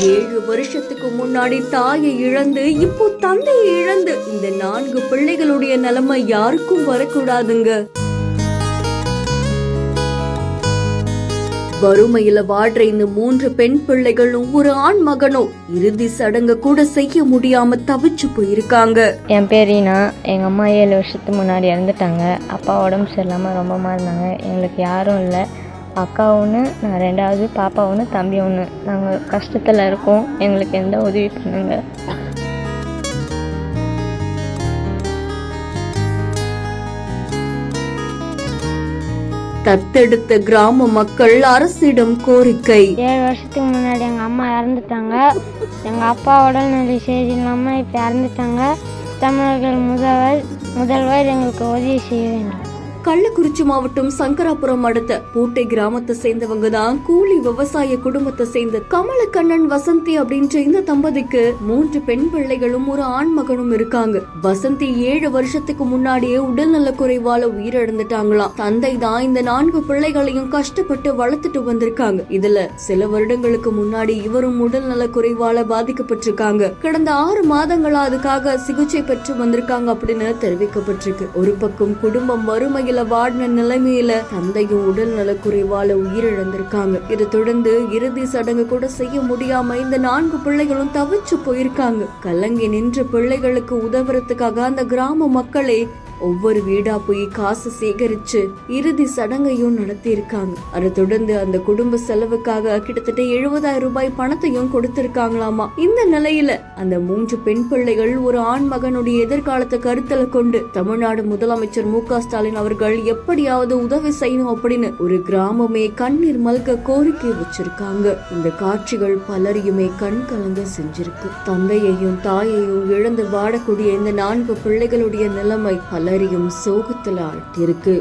7 வருஷத்துக்கு முன்னாடி தாயை இழந்து இப்போ தந்தையை இழந்து இந்த 4 பிள்ளைகளுடைய நிலைமை யாருக்கும் வரக்கூடாதுங்க. வறுமையில வாடுற இந்த 3 பெண் பிள்ளைகளும் ஒரு ஆண் மகனும் இறுதி சடங்கு கூட செய்ய முடியாம தவிச்சு போயிருக்காங்க. என் பேர் ரீனா. எங்க அம்மா 7 வருஷத்துக்கு முன்னாடி இறந்துட்டாங்க. அப்பா உடம்பு சரியில்லாம ரொம்ப இருந்தாங்க. எங்களுக்கு யாரும் இல்லை. அக்கா ஒன்று, நான் 2வது, பாப்பா ஒன்று, தம்பி ஒன்று. நாங்கள் கஷ்டத்தில் இருக்கோம். எங்களுக்கு எந்த உதவி பண்ணுங்க. தத்தெடுத்த கிராம மக்கள் அரசிடம் கோரிக்கை. 7 வருஷத்துக்கு முன்னாடி எங்க அம்மா இறந்துட்டாங்க. எங்க அப்பா உடல்நிலை செய்தி இல்லாம இப்ப இறந்துட்டாங்க. தமிழர்கள் முதல்வர் எங்களுக்கு உதவி செய்ய வேண்டும். கள்ளக்குறிச்சி மாவட்டம் சங்கராபுரம் அடுத்த பூட்டை கிராமத்தை சேர்ந்தவங்க தான் கூலி விவசாய குடும்பத்தை சேர்ந்த கமலக்கண்ணன், வசந்தி அப்படின்ற இந்த தம்பதிக்கு 3 பெண் பிள்ளைகளும் ஒரு ஆண் மகனும் இருக்காங்க. வசந்தி 7 வருஷத்துக்கு முன்னாடியே உடல்நல குறைவால உயிரிழந்துட்டாங்களாம். தந்தை தான் இந்த 4 பிள்ளைகளையும் கஷ்டப்பட்டு வளர்த்துட்டு வந்திருக்காங்க. இதுல சில வருடங்களுக்கு முன்னாடி இவரும் உடல்நல குறைவால பாதிக்கப்பட்டிருக்காங்க. கடந்த 6 மாதங்களா அதுக்காக சிகிச்சை பெற்று வந்திருக்காங்க அப்படின்னு தெரிவிக்கப்பட்டிருக்கு. ஒரு பக்கம் குடும்பம் வறுமையில் வாடின நிலைமையில தந்தையும் உடல் நல குறைவால உயிரிழந்திருக்காங்க. இதை தொடர்ந்து இறுதி சடங்கு கூட செய்ய முடியாம இந்த 4 பிள்ளைகளும் தவிச்சு போயிருக்காங்க. கலங்கி நின்ற பிள்ளைகளுக்கு உதவுறதுக்காக அந்த கிராம மக்களே ஒவ்வொரு வீடா போய் காசு சேகரிச்சு இறுதி சடங்கையும் நடத்தி இருக்காங்க. அதை தொடர்ந்து அந்த குடும்ப செலவுக்காக கிட்டத்தட்ட 70,000 ரூபாய் பணத்தையும் கொடுத்திருக்காங்களாமா. இந்த நிலையில அந்த 3 பெண் பிள்ளைகள் ஒரு ஆண் மகனுடைய எதிர்காலத்தை கருத்துல கொண்டு தமிழ்நாடு முதலமைச்சர் மு.க. ஸ்டாலின் அவர்கள் எப்படியாவது உதவி செய்யணும் அப்படின்னு ஒரு கிராமமே கண்ணீர் மல்க கோரிக்கை வச்சிருக்காங்க. இந்த காட்சிகள் பலரையுமே கண் கலங்க செஞ்சிருக்கு. தந்தையையும் தாயையும் இழந்து வாடக்கூடிய இந்த 4 பிள்ளைகளுடைய நிலைமை பலரையும் சோகத்துல ஆழ்த்தியிருக்கு.